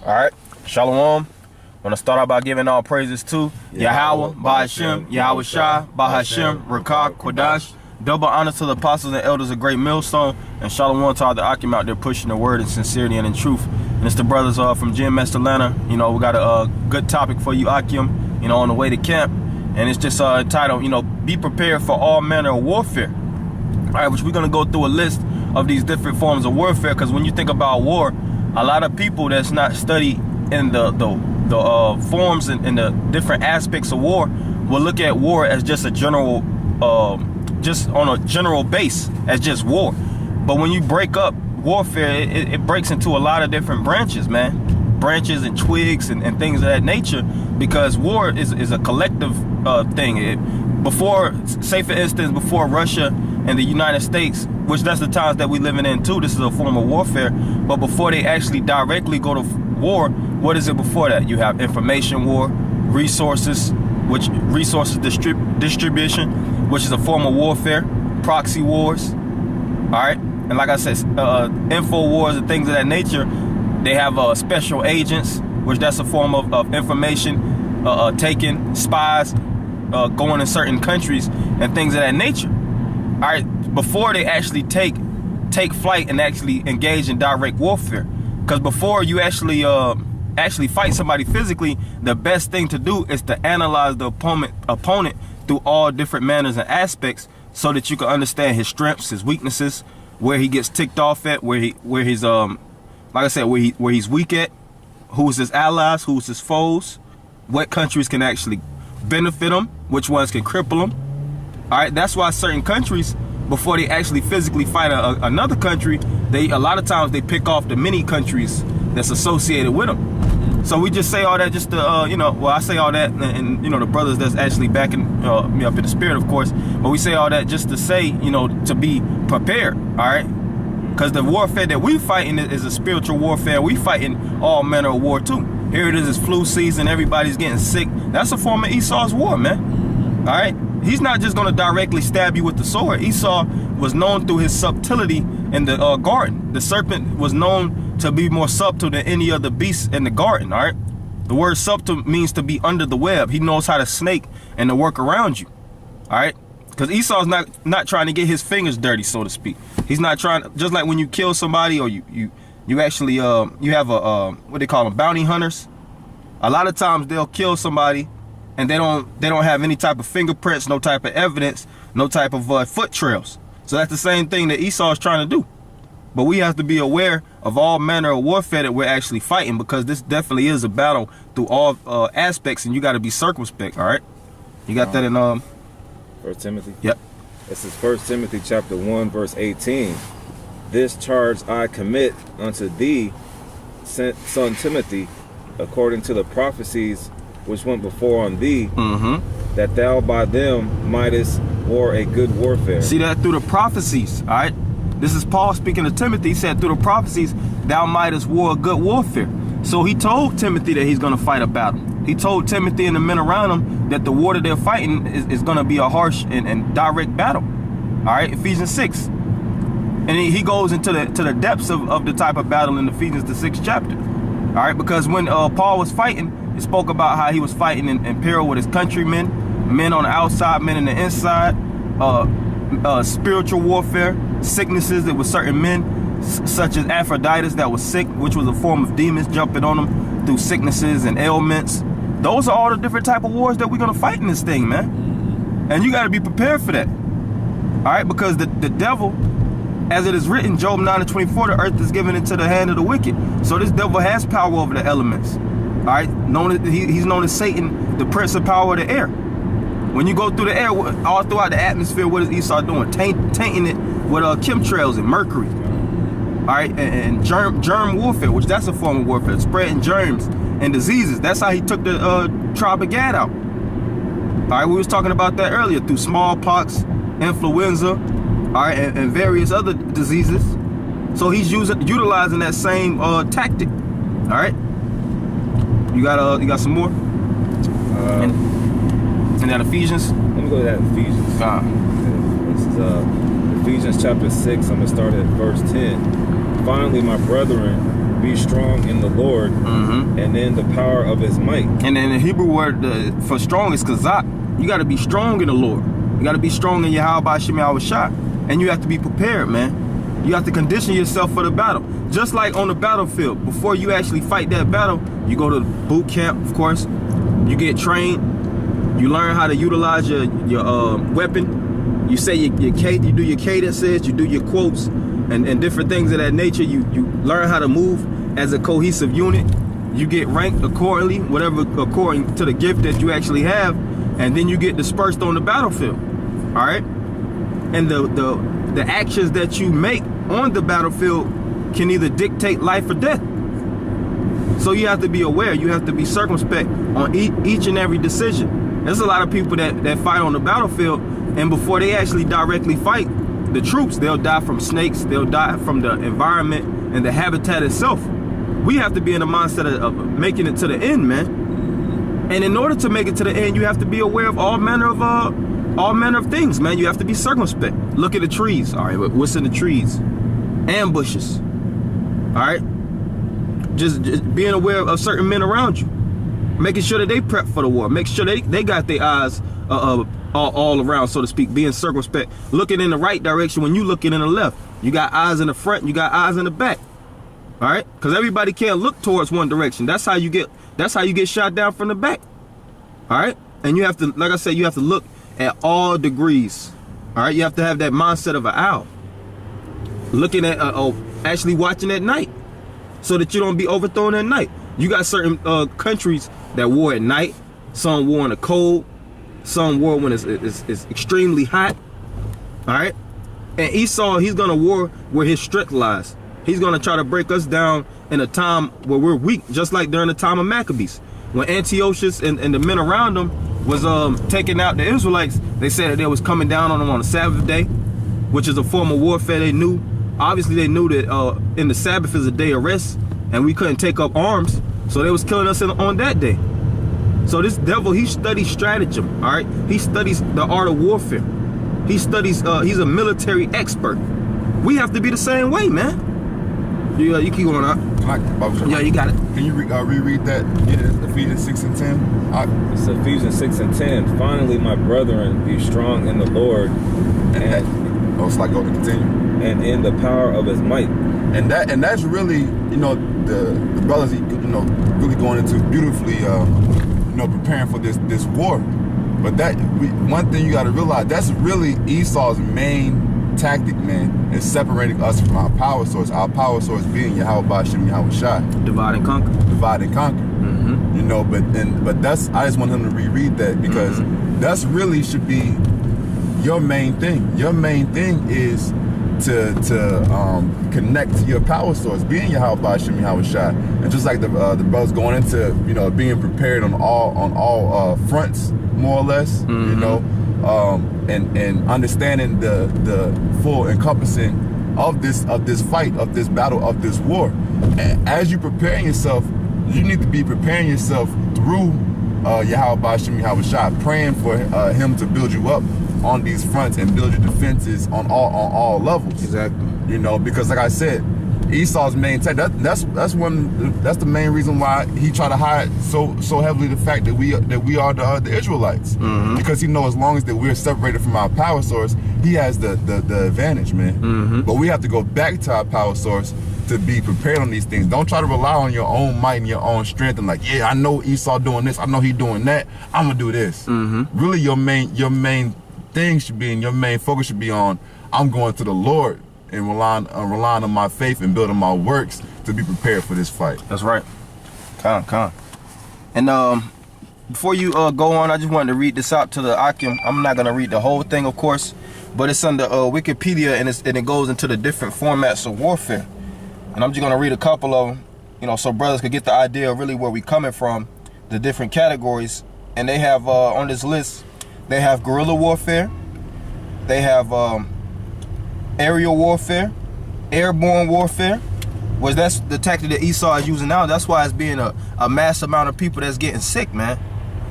All right, Shalom. Want to start out by giving all praises to Yahawah, Bahashem, Yahawashi, Bahashem, Rakah, Kodash. Double honor to the apostles and elders of Great Millstone, and Shalom to all the Akim out there pushing the word in sincerity and in truth. And it's the brothers from GMS Atlanta. You know, we got a good topic for you, Akim, you know, on the way to camp. And it's just entitled, you know, be prepared for all manner of warfare. All right, which we're going to go through a list of these different forms of warfare, because when you think about war, a lot of people that's not studied in the forms and the different aspects of war will look at war as just a general, just on a general base, as just war. But when you break up warfare, it breaks into a lot of different branches, man. Branches and twigs and things of that nature, because war is a collective thing. Before, say for instance, before Russia and the United States, which that's the times that we living in too, this is a form of warfare, but before they actually directly go to war, what is it before that? You have information war, resources, which resources distribution, which is a form of warfare, proxy wars, all right? And like I said, info wars and things of that nature. They have special agents, which that's a form of information, taking spies, going in certain countries and things of that nature. All right, before they actually take flight and actually engage in direct warfare. Because before you actually fight somebody physically, the best thing to do is to analyze the opponent through all different manners and aspects, so that you can understand his strengths, his weaknesses, where he gets ticked off at, where he's like I said, where he's weak at, who's his allies, who's his foes, what countries can actually benefit him, which ones can cripple him. All right, that's why certain countries, before they actually physically fight another country, a lot of times they pick off the many countries that's associated with them. So we just say all that just to, you know, well, I say all that, and you know, the brothers that's actually backing me up in the spirit, of course, but we say all that just to say, you know, to be prepared, all right? Because the warfare that we fighting is a spiritual warfare. We fighting all manner of war too. Here it is, it's flu season, everybody's getting sick. That's a form of Esau's war, man, all right? He's not just going to directly stab you with the sword. Esau was known through his subtlety in the garden. The serpent was known to be more subtle than any other beast in the garden, all right? The word subtle means to be under the web. He knows how to snake and to work around you, all right? Because Esau's not trying to get his fingers dirty, so to speak. He's not trying, just like when you kill somebody, or you actually, you have what they call them, bounty hunters. A lot of times they'll kill somebody and they don't have any type of fingerprints, no type of evidence, no type of foot trails. So that's the same thing that Esau is trying to do. But we have to be aware of all manner of warfare that we're actually fighting, because this definitely is a battle through all aspects, and you got to be circumspect, all right? You got that in 1 Timothy? Yep. This is 1 Timothy chapter 1, verse 18. This charge I commit unto thee, son Timothy, according to the prophecies which went before on thee, that thou by them mightest war a good warfare. See that? Through the prophecies, all right? This is Paul speaking to Timothy. He said, through the prophecies, thou mightest war a good warfare. So he told Timothy that he's going to fight a battle. He told Timothy and the men around him that the war that they're fighting is going to be a harsh and direct battle. All right, Ephesians 6. And he goes into the depths of the type of battle in Ephesians, the 6th chapter. All right, because when Paul was fighting, he spoke about how he was fighting in peril with his countrymen, men on the outside, men on the inside, spiritual warfare, sicknesses that were certain men, such as Aphrodite that was sick, which was a form of demons jumping on them through sicknesses and ailments. Those are all the different type of wars that we're going to fight in this thing, man. And you got to be prepared for that. All right, because the devil, as it is written, Job 9:24, the earth is given into the hand of the wicked. So this devil has power over the elements. All right, he's known as Satan, the prince of power of the air. When you go through the air, all throughout the atmosphere, what is Esau doing? Tainting it with chemtrails and mercury. All right, and germ warfare, which that's a form of warfare, spreading germs and diseases. That's how he took the tribe of Gad out. All right, we was talking about that earlier, through smallpox, influenza, all right, and various other diseases. So he's utilizing that same tactic. All right, you got some more? And that Ephesians? Let me go to that Ephesians. This is Ephesians chapter 6. I'm going to start at verse 10. Finally, my brethren, be strong in the the Lord, and in the power of his might. And then the Hebrew word for strong is kazak. You got to be strong in the Lord. You got to be strong in Yahawashi, and you have to be prepared, man. You have to condition yourself for the battle. Just like on the battlefield, before you actually fight that battle, you go to boot camp, of course. You get trained. You learn how to utilize your weapon. You say your you do your cadences, you do your quotes, and different things of that nature. You learn how to move as a cohesive unit. You get ranked accordingly, whatever according to the gift that you actually have, and then you get dispersed on the battlefield. All right, and the actions that you make on the battlefield can either dictate life or death. So you have to be aware. You have to be circumspect on each and every decision. There's a lot of people that fight on the battlefield, and before they actually directly fight the troops, they'll die from snakes, they'll die from the environment and the habitat itself. We have to be in the mindset of making it to the end, man. And in order to make it to the end, you have to be aware of all manner of things, man. You have to be circumspect. Look at the trees. All right, what's in the trees? Ambushes. All right, just being aware of certain men around you, making sure that they prep for the war, make sure they got their eyes all around, so to speak, being circumspect, looking in the right direction when you looking in the left. You got eyes in the front, you got eyes in the back. All right, because everybody can't look towards one direction. That's how you get shot down from the back. All right, and you have to, like I said, you have to look at all degrees. All right, you have to have that mindset of an owl, looking at actually watching at night, so that you don't be overthrown at night. You got certain countries that war at night. Some war in the cold. Some war when it's extremely hot. All right, and Esau, he's gonna war where his strength lies. He's gonna try to break us down in a time where we're weak, just like during the time of Maccabees, when Antiochus and the men around him was taking out the Israelites. They said that they was coming down on them on the Sabbath day, which is a form of warfare. They knew. Obviously, they knew that in the Sabbath is a day of rest, and we couldn't take up arms, so they was killing us on that day. So this devil, he studies stratagem, all right? He studies the art of warfare. He studies, he's a military expert. We have to be the same way, man. You keep going on. Yeah, you got it. Can you reread that? Ephesians 6 and 10? It's Ephesians 6 and 10. Finally, my brethren, be strong in the Lord. It's like, go to continue. And in the power of his might. And that's really, the brothers, really going into beautifully, preparing for this war. But one thing you got to realize, that's really Esau's main tactic, man, is separating us from our power source. Our power source being Yahawashi. Divide and conquer. Divide and conquer. But that's, I just want him to reread that, because that's really should be your main thing. Your main thing is to connect to your power source, being Yahawashi. And just like the brothers going into being prepared on all fronts, more or less, and understanding the full encompassing of this fight, of this battle, of this war. And as you prepare yourself, you need to be preparing yourself through Yahawashi, praying for him to build you up on these fronts and build your defenses on all levels. Exactly. Because like I said, Esau's main that's the main reason why he tried to hide so heavily the fact that we are the Israelites, because he knows as long as that we're separated from our power source, he has the advantage, man. But we have to go back to our power source to be prepared on these things. Don't try to rely on your own might and your own strength and like, yeah, I know Esau doing this, I know he doing that, I'm gonna do this. Really, your main thing should be, and your main focus should be on, I'm going to the Lord and relying on my faith and building my works to be prepared for this fight. That's right. Con. And before you go on, I just wanted to read this out to the Akim. I'm not gonna read the whole thing, of course, but it's under Wikipedia, and it goes into the different formats of warfare. And I'm just gonna read a couple of them, so brothers could get the idea of really where we coming from, the different categories. And they have on this list, they have guerrilla warfare, they have aerial warfare, airborne warfare, which that's the tactic that Esau is using now. That's why it's being a mass amount of people that's getting sick, man.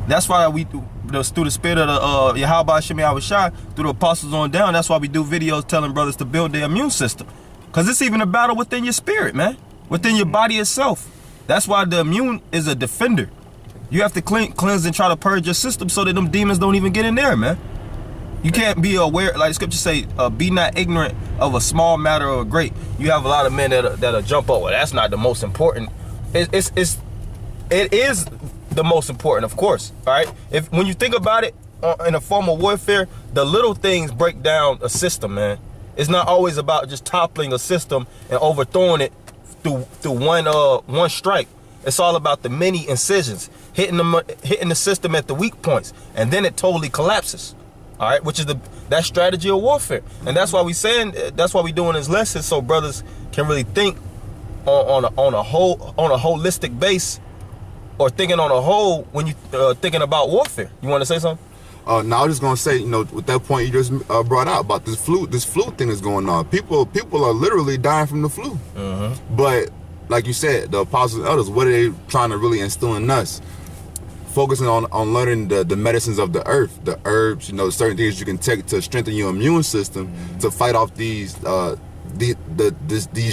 That's why we, through the spirit of the Yahawashi, through the apostles on down, that's why we do videos telling brothers to build their immune system. Because it's even a battle within your spirit, man, within your body itself. That's why the immune is a defender. You have to cleanse and try to purge your system so that them demons don't even get in there, man. You can't be aware, like the scripture say, be not ignorant of a small matter or a great. You have a lot of men that'll jump over. That's not the most important. It is the most important, of course. All right. When you think about it in a form of warfare, the little things break down a system, man. It's not always about just toppling a system and overthrowing it through one strike. It's all about the many incisions, hitting the system at the weak points, and then it totally collapses. All right, which is that strategy of warfare, and that's why we doing this lesson so brothers can really think on a holistic base, or thinking on a whole when you thinking about warfare. You want to say something? Now I was just gonna say, with that point you just brought out about this flu thing that's going on. People are literally dying from the flu. But like you said, the apostles and elders, what are they trying to really instill in us? Focusing on learning the medicines of the earth, the herbs, certain things you can take to strengthen your immune system to fight off these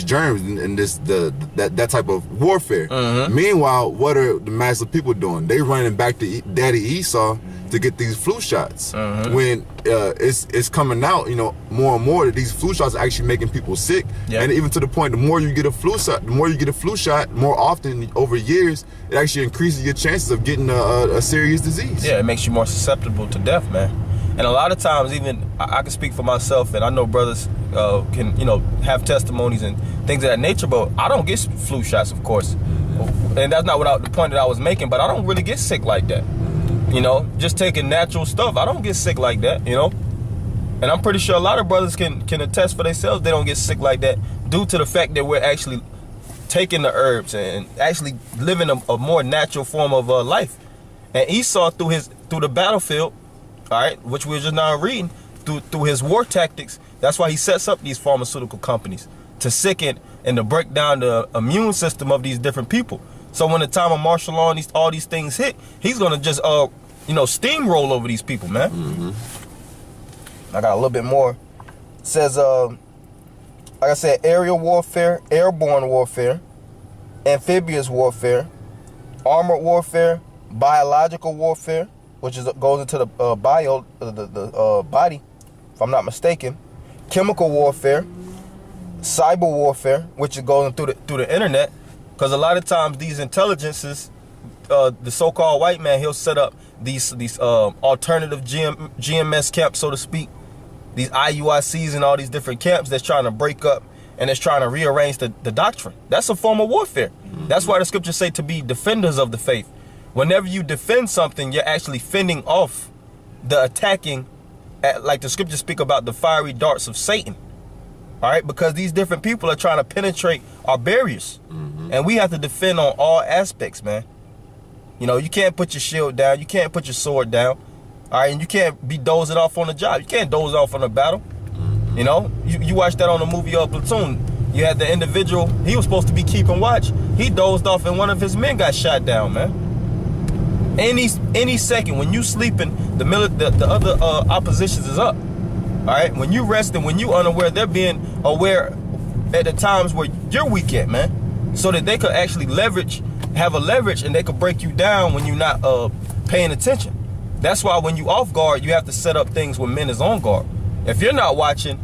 germs and that type of warfare. Meanwhile, what are the mass of people doing? They running back to Daddy Esau to get these flu shots. When it's coming out, more and more that these flu shots are actually making people sick. And even to the point, the more you get a flu shot, more often over years, it actually increases your chances of getting a serious disease. Yeah, it makes you more susceptible to death, man. And a lot of times, even I can speak for myself, and I know brothers can have testimonies and things of that nature, but I don't get flu shots, of course. And that's not the point that I was making, but I don't really get sick like that. Just taking natural stuff, I don't get sick like that, And I'm pretty sure a lot of brothers can attest for themselves they don't get sick like that due to the fact that we're actually taking the herbs and actually living a more natural form of life. And Esau through the battlefield, all right, which we were just now reading, through his war tactics, that's why he sets up these pharmaceutical companies to sicken and to break down the immune system of these different people. So when the time of martial law and all these things hit, he's gonna just steamroll over these people, man. I got a little bit more. It says, like I said, aerial warfare, airborne warfare, amphibious warfare, armored warfare, biological warfare, which goes into the body, if I'm not mistaken, chemical warfare, cyber warfare, which is going through the internet, because a lot of times these intelligences, the so-called white man, he'll set up these alternative GMS camps, so to speak, these IUICs and all these different camps that's trying to break up and it's trying to rearrange the doctrine. That's a form of warfare. That's why the scriptures say to be defenders of the faith. Whenever you defend something, you're actually fending off the attacking, like the scriptures speak about the fiery darts of Satan. All right, because these different people are trying to penetrate our barriers. And we have to defend on all aspects, man. You can't put your shield down. You can't put your sword down. All right, and you can't be dozing off on the job. You can't doze off on a battle. You watched that on the movie Platoon. You had the individual, he was supposed to be keeping watch. He dozed off and one of his men got shot down, man. Any second, when you sleeping, the other oppositions is up. All right, when you resting, when you unaware, they're being aware at the times where you're weak at, man, so that they could actually have a leverage, and they could break you down when you're not paying attention. That's why when you off guard, you have to set up things when men is on guard. If you're not watching,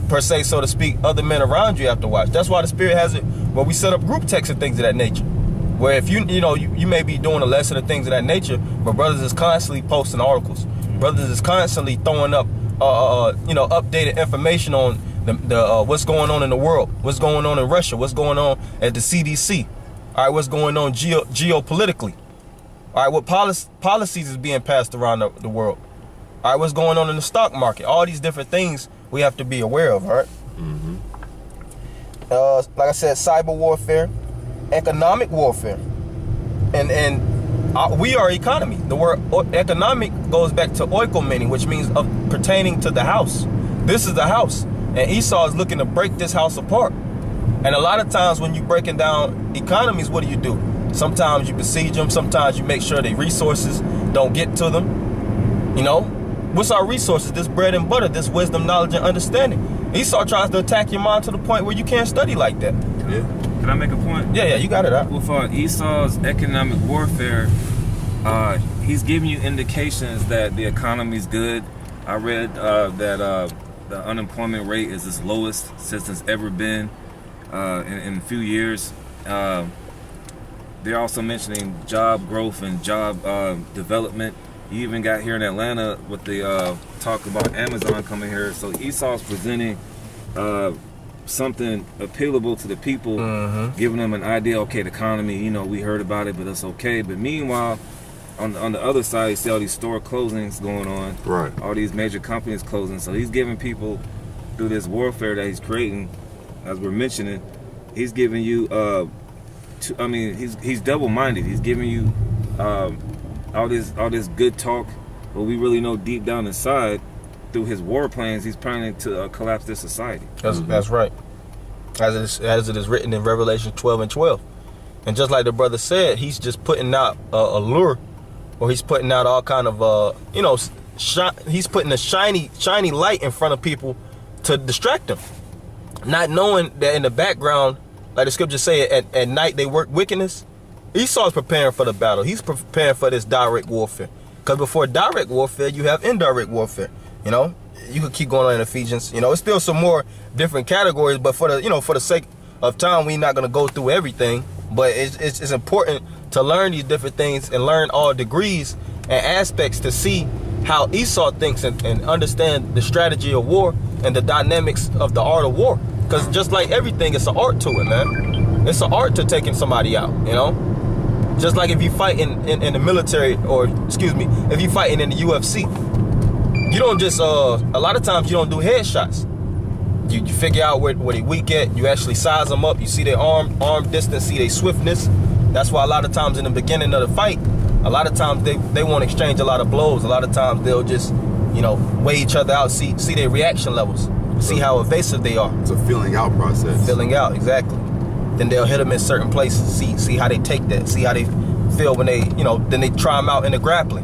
per se, so to speak, other men around you have to watch. That's why the Spirit has it where we set up group texts and things of that nature. Where if you may be doing a lesson and things of that nature, but brothers is constantly posting articles. Brothers is constantly throwing up, updated information on the what's going on in the world, what's going on in Russia, what's going on at the CDC. All right, what's going on geopolitically. All right, what policies is being passed around the world. All right, what's going on in the stock market. All these different things we have to be aware of, all right? Like I said, cyber warfare, economic warfare, and we are economy. The word economic goes back to oikoumene, which means pertaining to the house. This is the house, and Esau is looking to break this house apart. And a lot of times when you're breaking down economies, what do? Sometimes you besiege them. Sometimes you make sure the resources don't get to them. What's our resources? This bread and butter, this wisdom, knowledge, and understanding. Esau tries to attack your mind to the point where you can't study like that. Can I make a point? Yeah, you got it out. With Esau's economic warfare, he's giving you indications that the economy's good. I read that the unemployment rate is its lowest since it's ever been in a few years. They're also mentioning job growth and job development. You even got here in Atlanta with the talk about Amazon coming here. So Esau's presenting something appealable to the people, giving them an idea. Okay, the economy, you know, we heard about it, but it's okay. But meanwhile, on the other side, you see all these store closings going on. Right. All these major companies closing. So he's giving people, through this warfare that he's creating, as we're mentioning, he's giving you, he's double-minded. He's giving you all this good talk, but we really know deep down inside, through his war plans, he's planning to collapse this society. That's right. As it is written in Revelation 12:12. And just like the brother said, he's just putting out a lure, or he's putting out all kind of, he's putting a shiny light in front of people to distract them. Not knowing that in the background, like the scriptures say, at night they work wickedness. Esau's preparing for the battle. He's preparing for this direct warfare. Because before direct warfare, you have indirect warfare. You know, you could keep going on in Ephesians. You know, it's still some more different categories, but for the sake of time, we're not going to go through everything. But it's important to learn these different things and learn all degrees and aspects to see how Esau thinks and understand the strategy of war and the dynamics of the art of war. Because just like everything, it's an art to it, man. It's an art to taking somebody out, you know? Just like if you fight in the military, or excuse me, if you fighting in the UFC, you don't just, a lot of times you don't do headshots. You figure out where they weak at, you actually size them up, you see their arm distance, see their swiftness. That's why a lot of times in the beginning of the fight, a lot of times they won't exchange a lot of blows. A lot of times they'll just, weigh each other out, see their reaction levels, see how evasive they are. It's a filling out process. Filling out, exactly. Then they'll hit them in certain places, see how they take that, see how they feel when they, then they try them out in the grappling.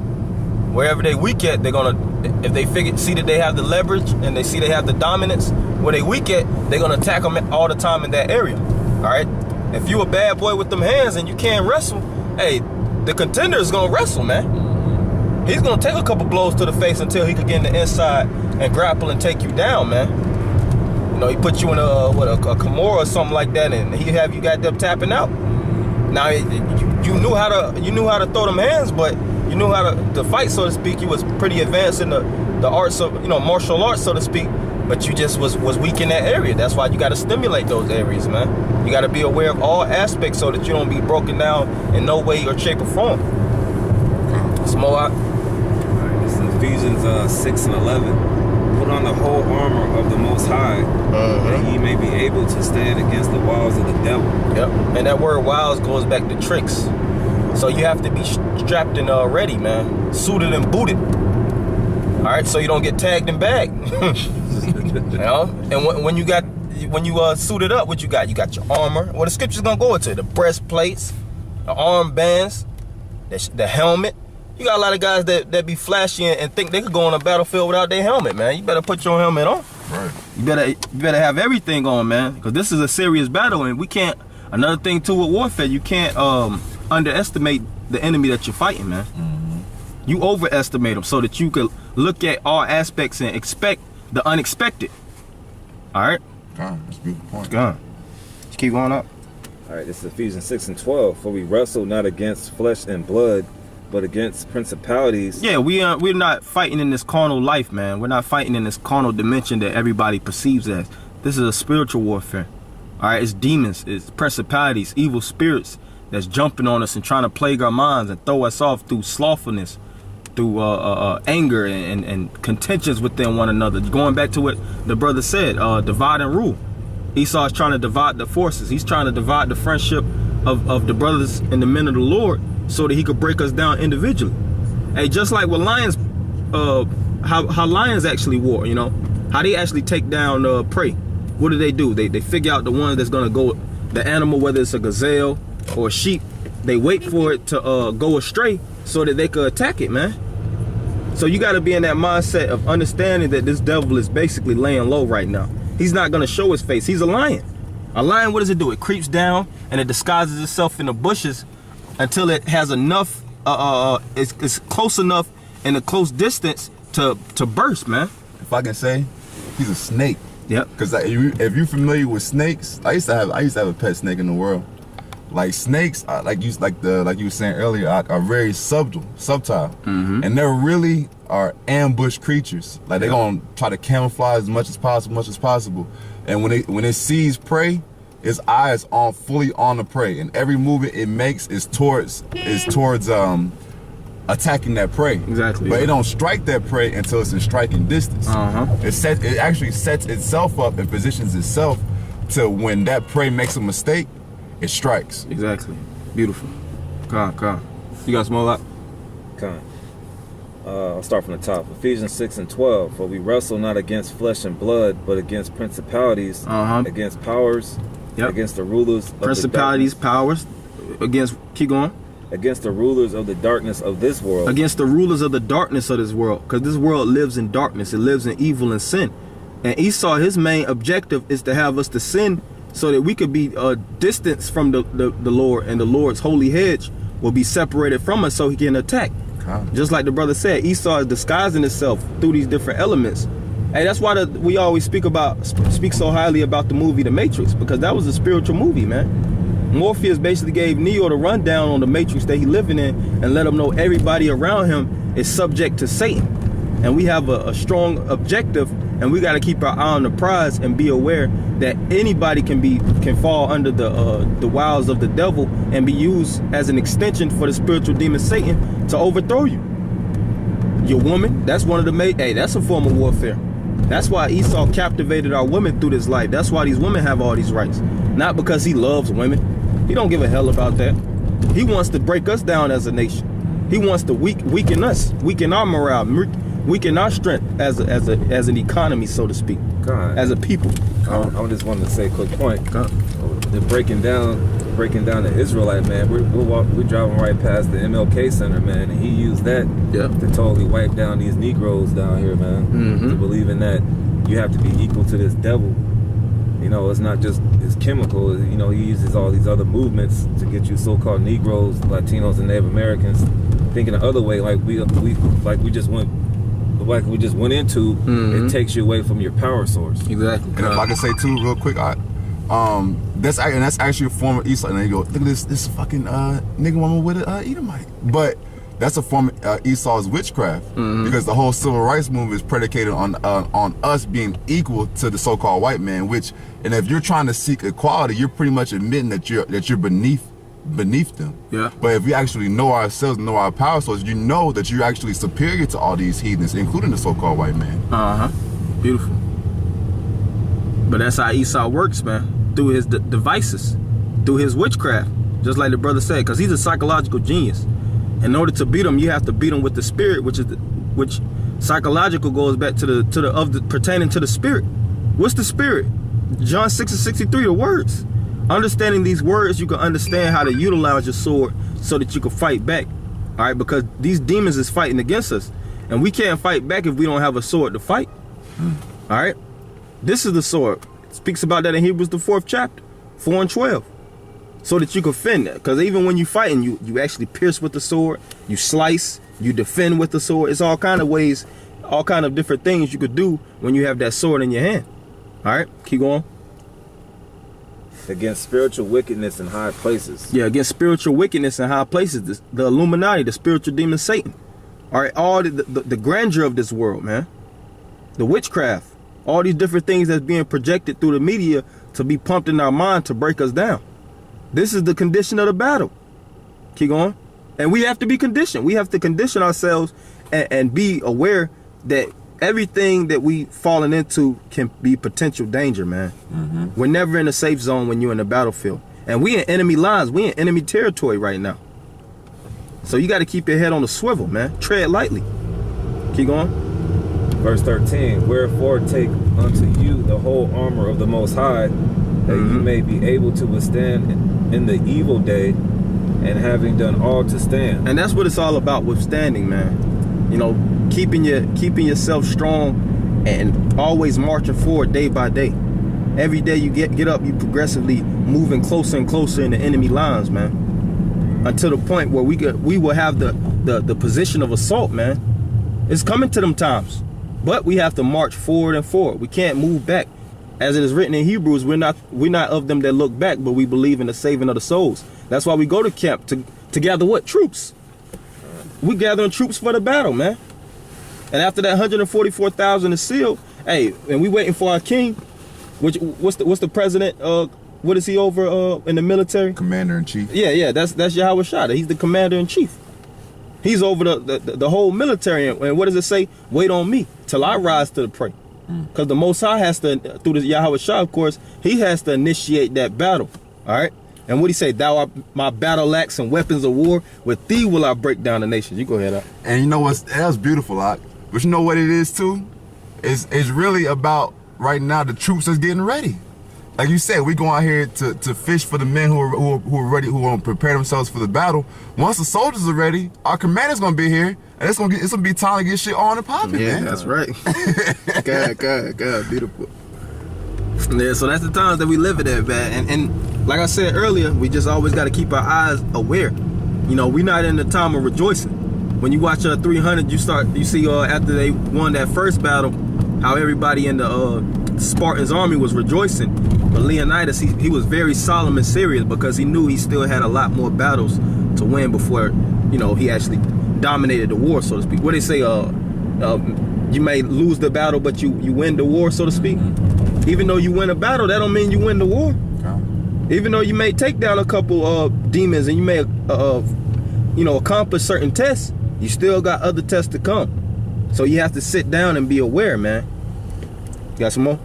Wherever they weak at, they're gonna, if they see that they have the leverage and they see they have the dominance, where they weak at, they're gonna attack them all the time in that area. All right. If you a bad boy with them hands and you can't wrestle, hey, the contender is gonna wrestle, man. He's gonna take a couple blows to the face until he can get in the inside and grapple and take you down, man. He put you in a Kimura or something like that, and he have you got them tapping out. Now you knew how to throw them hands, but you knew how to fight, so to speak. You was pretty advanced in the arts of martial arts, so to speak. But you just was weak in that area. That's why you got to stimulate those areas, man. You got to be aware of all aspects so that you don't be broken down in no way or shape or form. Small out. All right, this is Ephesians 6:11. Put on the whole armor of the Most High, that ye may be able to stand against the wiles of the devil. Yep. And that word wiles goes back to tricks. So you have to be strapped and ready, man. Suited and booted. All right, so you don't get tagged and bagged. And when you suited up, what you got? You got your armor. Well, the scripture's gonna go into the breastplates, the arm bands, the helmet. You got a lot of guys that be flashy and think they could go on a battlefield without their helmet, man. You better put your helmet on. Right. You better have everything on, man, because this is a serious battle, and we can't. Another thing too with warfare, you can't underestimate the enemy that you're fighting, man. You overestimate them so that you could look at all aspects and expect the unexpected. All right. That's a beautiful point. Go on. Just keep going up. All right, this is Ephesians 6:12. For we wrestle not against flesh and blood, but against principalities. Yeah, we're not fighting in this carnal life, man. We're not fighting in this carnal dimension that everybody perceives as. This is a spiritual warfare. All right, it's demons, it's principalities, evil spirits that's jumping on us and trying to plague our minds and throw us off through slothfulness, through anger and contentions within one another. Going back to what the brother said, divide and rule. Esau is trying to divide the forces. He's trying to divide the friendship of the brothers and the men of the Lord, so that he could break us down individually. Hey, just like with lions, how lions actually war, how they actually take down prey. What do? They figure out the one that's gonna go, the animal, whether it's a gazelle or a sheep, they wait for it to go astray so that they could attack it, man. So you gotta be in that mindset of understanding that this devil is basically laying low right now. He's not gonna show his face. He's a lion. A lion, what does it do? It creeps down, and it disguises itself in the bushes until it has enough, it's close enough in a close distance to burst, man. If I can say, he's a snake. Yep. Because like, if you're familiar with snakes, I used to have a pet snake in the world. Like snakes, like you were saying earlier, are very subtle, and they really are ambush creatures. Like they're gonna try to camouflage as much as possible. And when it sees prey, its eyes on fully on the prey, and every movement it makes is towards attacking that prey. Exactly. But it don't strike that prey until it's in striking distance. It actually sets itself up and positions itself to when that prey makes a mistake, it strikes. Exactly. Beautiful. Come. You got some more? Come. I'll start from the top. Ephesians 6:12. For we wrestle not against flesh and blood, but against principalities, against powers, against the rulers. Principalities, powers, against. Keep going. Against the rulers of the darkness of this world. Against the rulers of the darkness of this world, because this world lives in darkness. It lives in evil and sin. And Esau, his main objective is to have us to sin, so that we could be distanced from the Lord, and the Lord's holy hedge will be separated from us so he can attack. Just like the brother said, Esau is disguising itself through these different elements. Hey, that's why we always speak so highly about the movie The Matrix, because that was a spiritual movie, man. Morpheus basically gave Neo the rundown on the matrix that he living in, and let him know everybody around him is subject to Satan. And we have a strong objective, and we got to keep our eye on the prize and be aware that anybody can fall under the wiles of the devil and be used as an extension for the spiritual demon Satan to overthrow you. Your woman, that's one of the that's a form of warfare. That's why Esau captivated our women through this life. That's why these women have all these rights. Not because he loves women. He don't give a hell about that. He wants to break us down as a nation. He wants to weaken us, weaken our morale, weaken our strength as an economy, so to speak, as a people. I just wanted to say a quick point. They're breaking down the Israelite, man. We're driving right past the MLK Center, man, and he used that to totally wipe down these Negroes down here, man. To believing that you have to be equal to this devil. You know, it's not just his chemical. You know, he uses all these other movements to get you so-called Negroes, Latinos, and Native Americans thinking the other way, like we just went into. It takes you away from your power source. Exactly. And if I can say too, real quick, that's actually a form of Esau. And then you go, look at this fucking nigga woman with an Edomite. But that's a form of Esau's witchcraft, because the whole civil rights movement is predicated on us being equal to the so-called white man. And if you're trying to seek equality, you're pretty much admitting that you're beneath them. Yeah. But if we actually know ourselves, know our power source, you know that you're actually superior to all these heathens, including the so-called white man. Beautiful. But that's how Esau works, man. Through his devices, through his witchcraft, just like the brother said, because he's a psychological genius. In order to beat him, you have to beat him with the spirit, which psychological goes back to the pertaining to the spirit. What's the spirit? John 6:63, the words. Understanding these words, you can understand how to utilize your sword so that you can fight back. All right, because these demons is fighting against us, and we can't fight back if we don't have a sword to fight. All right, this is the sword. It speaks about that in Hebrews the 4th chapter, 4 and 12. So that you can fend that, because even when you fighting, you actually pierce with the sword, you slice, you defend with the sword. It's all kind of ways, all kind of different things you could do when you have that sword in your hand. All right, keep going. Against spiritual wickedness in high places. Yeah, against spiritual wickedness in high places. The Illuminati, the spiritual demon Satan. All right, all the grandeur of this world, man. The witchcraft, all these different things that's being projected through the media to be pumped in our mind to break us down. This is the condition of the battle. Keep going. And we have to be conditioned. We have to condition ourselves and be aware that everything that we fallen into can be potential danger, man. We're never in a safe zone when you're in the battlefield. And we in enemy lines. We in enemy territory right now. So you got to keep your head on the swivel, man. Tread lightly. Keep going. Verse 13. Wherefore take unto you the whole armor of the Most High, that you may be able to withstand in the evil day, and having done all to stand. And that's what it's all about, withstanding, man. You know, keeping yourself strong and always marching forward day by day. Every day you get up, you progressively moving closer and closer in the enemy lines, man. Until the point where we will have the position of assault, man. It's coming to them times. But we have to march forward and forward. We can't move back. As it is written in Hebrews, we're not of them that look back, but we believe in the saving of the souls. That's why we go to camp to gather what? Troops. We gathering troops for the battle, man. And after that 144,000 is sealed, hey, and we waiting for our king. What's the president? What is he over in the military? Commander-in-chief. Yeah, that's Yahawashi. He's the commander-in-chief. He's over the whole military. And what does it say? Wait on me till I rise to the prey. Because the Most High has to, through the Yahawashi, of course, he has to initiate that battle. All right? And what he say? Thou art my battle axe and weapons of war. With thee will I break down the nations. You go ahead, Ak. And you know what's, that was beautiful, Ak. But you know what it is, too? It's really about, right now, the troops that's getting ready. Like you said, we go out here to fish for the men who are ready, who want to prepare themselves for the battle. Once the soldiers are ready, our commander's gonna be here, and it's gonna be time to get shit on and popping, man. That's right. God, beautiful. Yeah, so that's the times that we live in there, man. And like I said earlier, we just always got to keep our eyes aware. You know, we're not in the time of rejoicing. When you watch 300, you see after they won that first battle, how everybody in the Spartans army was rejoicing. But Leonidas, he was very solemn and serious because he knew he still had a lot more battles to win before, you know, he actually dominated the war, so to speak. What they say, you may lose the battle, but you win the war, so to speak. Even though you win a battle, that don't mean you win the war. Even though you may take down a couple demons and you may, you know, accomplish certain tests, you still got other tests to come. So you have to sit down and be aware, man. You got some more?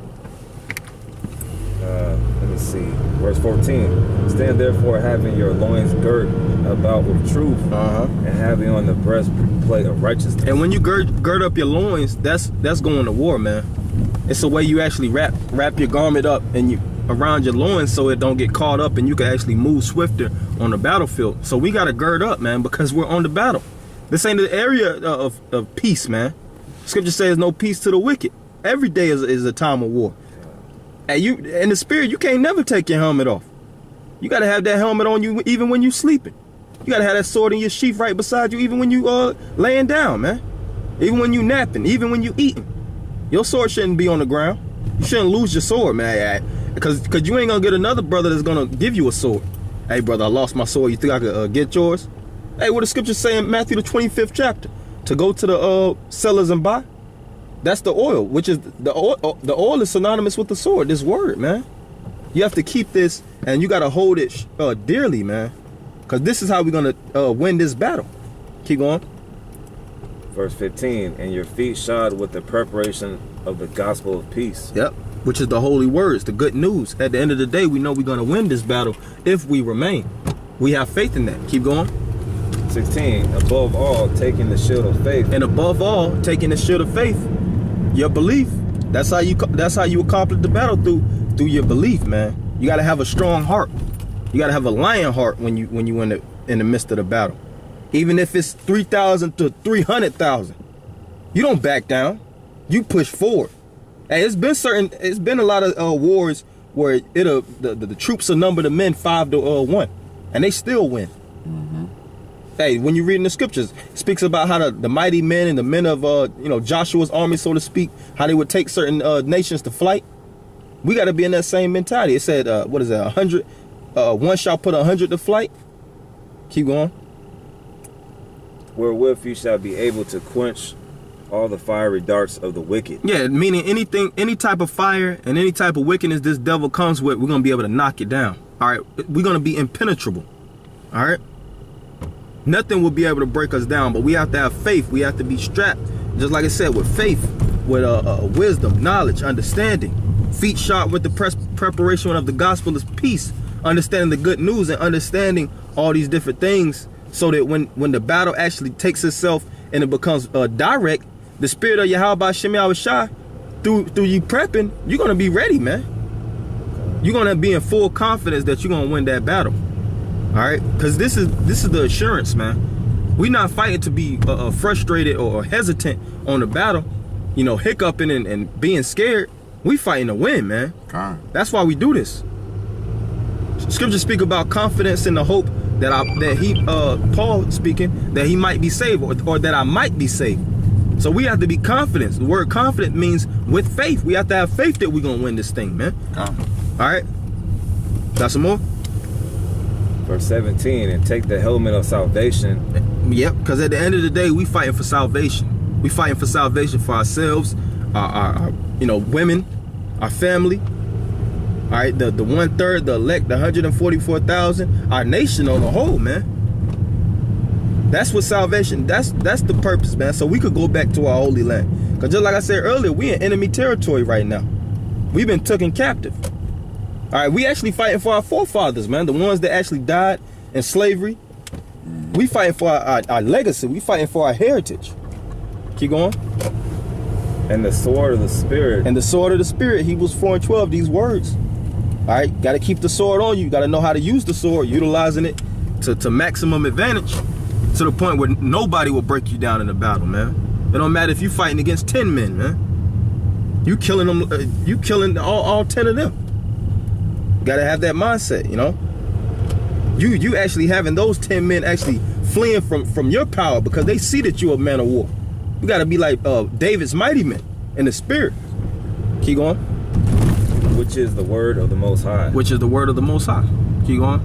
Let me see. Verse 14. Stand therefore having your loins girt about with truth, and having on the breastplate of righteousness. And when you gird up your loins, that's going to war, man. It's the way you actually wrap your garment up and you around your loins so it don't get caught up and you can actually move swifter on the battlefield. So we got to gird up, man, because we're on the battle. This ain't the area of peace, man. Scripture says no peace to the wicked. Every day is a time of war. And you in the spirit, you can't never take your helmet off. You got to have that helmet on you even when you sleeping. You got to have that sword in your sheath right beside you even when you laying down, man. Even when you napping, even when you eating. Your sword shouldn't be on the ground. You shouldn't lose your sword, man. Because you ain't going to get another brother that's going to give you a sword. Hey, brother, I lost my sword. You think I could get yours? Hey, what the scripture say in Matthew the 25th chapter? To go to the sellers and buy. That's the oil, which is the oil is synonymous with the sword, this word, man. You have to keep this and you got to hold it dearly, man. Because this is how we're going to win this battle. Keep going. Verse 15, and your feet shod with the preparation of the gospel of peace. Yep, which is the holy words, the good news. At the end of the day, we know we're going to win this battle if we remain. We have faith in that. Keep going. 16, above all, taking the shield of faith. And above all, taking the shield of faith, your belief. That's how you accomplish the battle through your belief, man. You got to have a strong heart. You got to have a lion heart when you in the midst of the battle. Even if it's 3,000 to 300,000, you don't back down. You push forward. Hey, it's been a lot of wars where the troops will number the men 5 to 1, and they still win. Hey, when you read in the scriptures, it speaks about how the mighty men and the men of Joshua's army, so to speak, how they would take certain nations to flight. We got to be in that same mentality. It said, what is that? 100. One shall put 100 to flight. Keep going. Wherewith you shall be able to quench all the fiery darts of the wicked. Yeah, meaning any type of fire and any type of wickedness this devil comes with, we're going to be able to knock it down. All right, we're going to be impenetrable. All right, nothing will be able to break us down, but we have to have faith. We have to be strapped, just like I said, with faith, with wisdom, knowledge, understanding, feet shod with the preparation of the gospel of peace, understanding the good news and understanding all these different things, so that when the battle actually takes itself and it becomes direct, the spirit of Yahawah Shem Yahawashi, through you prepping, you're gonna be ready, man. You're gonna be in full confidence that you're gonna win that battle. All right, because this is the assurance, man. We're not fighting to be frustrated or hesitant on the battle, hiccuping and being scared. We fighting to win, man. That's why we do this. Scriptures speak about confidence in the hope that Paul speaking, that he might be saved, or that I might be saved. So we have to be confident. The word confident means with faith. We have to have faith that we're gonna win this thing, man. All right. Got some more? Verse 17, and take the helmet of salvation. Yep, because at the end of the day, we fighting for salvation. We fighting for salvation for ourselves, our women, our family. All right, the 1/3, the elect, the 144,000, our nation on the whole, man. That's what salvation. That's the purpose, man. So we could go back to our holy land. Because just like I said earlier, we in enemy territory right now. We've been taken captive. All right, we actually fighting for our forefathers, man. The ones that actually died in slavery. We fighting for our legacy. We fighting for our heritage. Keep going. And the sword of the Spirit. And the sword of the Spirit, Hebrews 4:12, these words. All right, got to keep the sword on you. Got to know how to use the sword, utilizing it to maximum advantage, to the point where nobody will break you down in a battle, man. It don't matter if you fighting against 10 men, man. You killing them. You killing all 10 of them. Got to have that mindset, you know. You actually having those 10 men actually fleeing from your power because they see that you're a man of war. You got to be like David's mighty men in the spirit. Keep going. Which is the word of the Most High. Which is the word of the Most High. Keep going.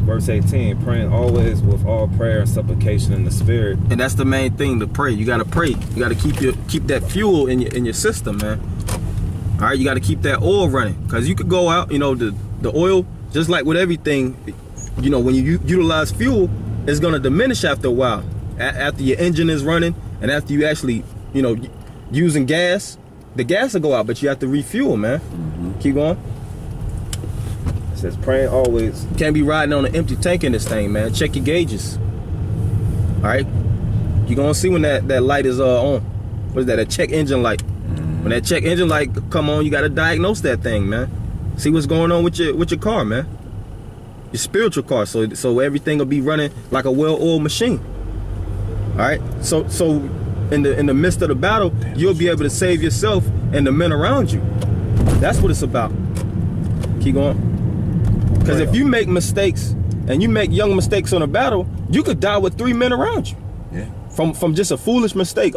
Verse 18, praying always with all prayer and supplication in the Spirit. And that's the main thing, to pray. You got to pray. You got to keep that fuel in your system, man. All right, you got to keep that oil running, because you could go out, you know, the oil, just like with everything, you know, when you utilize fuel, it's going to diminish after a while. After your engine is running and after you actually, you know, using gas, the gas will go out, but you have to refuel, man. Keep going. It says praying always. Can't be riding on an empty tank in this thing, man. Check your gauges. All right, you're going to see when that light is on. What is that? A check engine light. When that check engine light come on, you got to diagnose that thing, man. See what's going on with your car, man. Your spiritual car, so everything will be running like a well-oiled machine. All right, so in the midst of the battle, you'll be able to save yourself and the men around you. That's what it's about. Keep going. Because if you make mistakes and you make young mistakes on a battle, you could die with 3 men around you. Yeah. From just a foolish mistake,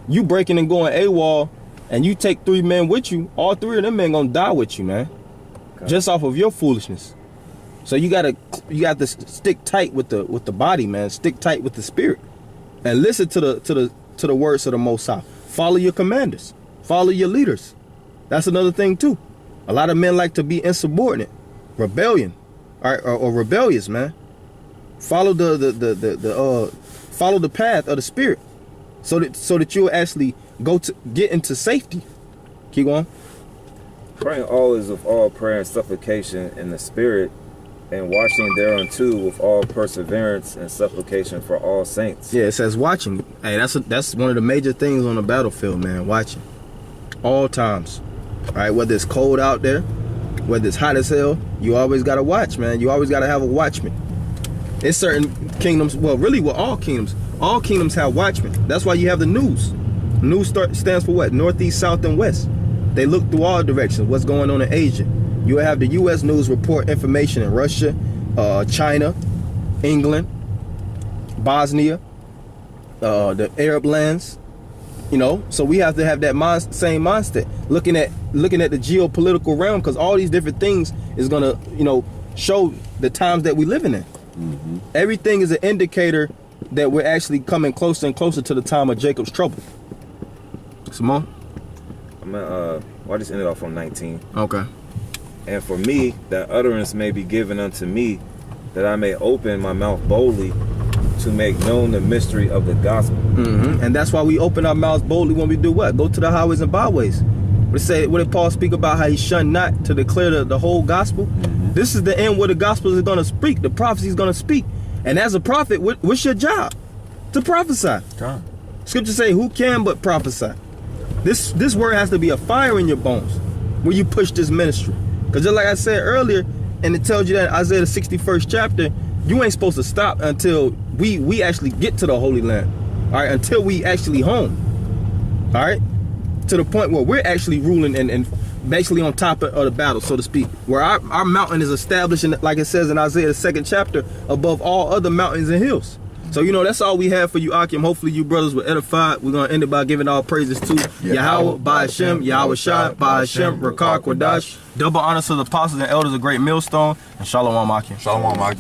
you breaking and going AWOL, and you take 3 men with you, all 3 of them men gonna die with you, man. Okay. Just off of your foolishness. So you got to stick tight with the body, man. Stick tight with the spirit, and listen to the words of the Most High. Follow your commanders. Follow your leaders. That's another thing too. A lot of men like to be insubordinate, rebellion, or rebellious, man. Follow follow the path of the spirit, so that you'll actually get into safety. Keep going. Praying always with all prayer and supplication in the Spirit, and watching thereunto with all perseverance and supplication for all saints. Yeah, it says watching. Hey, that's one of the major things on the battlefield, man. Watching, all times. All right, whether it's cold out there, whether it's hot as hell, you always gotta watch, man. You always gotta have a watchman. It's certain kingdoms. Well, really, with all kingdoms have watchmen. That's why you have the news. News stands for what? Northeast, south, and west. They look through all directions. What's going on in Asia? You have the U.S. news report information in Russia, China, England, Bosnia, the Arab lands. You know, so we have to have that same mindset, looking at the geopolitical realm, because all these different things is gonna, you know, show the times that we living in. Everything is an indicator that we're actually coming closer and closer to the time of Jacob's trouble. Some more? Well, I just ended off on 19. Okay. And for me, that utterance may be given unto me, that I may open my mouth boldly to make known the mystery of the gospel. And that's why we open our mouths boldly when we do what? Go to the highways and byways. What did Paul speak about? How he shunned not to declare the whole gospel. This is the end where the gospel is going to speak. The prophecy is going to speak. And as a prophet, what's your job? To prophesy. Scripture say, who can but prophesy? This word has to be a fire in your bones when you push this ministry. Because just like I said earlier, and it tells you that in Isaiah the 61st chapter, you ain't supposed to stop until we actually get to the Holy Land. All right, until we actually home. All right, to the point where we're actually ruling and basically on top of the battle, so to speak, where our mountain is established, in, like it says in Isaiah the 2nd chapter, above all other mountains and hills. So, you know, that's all we have for you, Akim. Hopefully you brothers were edified. We're going to end it by giving all praises to Yahawah, Bahashem, Yahawashi, Bahashem, Rakar, Quadash. Double honor to the apostles and elders of Great Millstone. And Shalom, Akim. Shalom, Akim.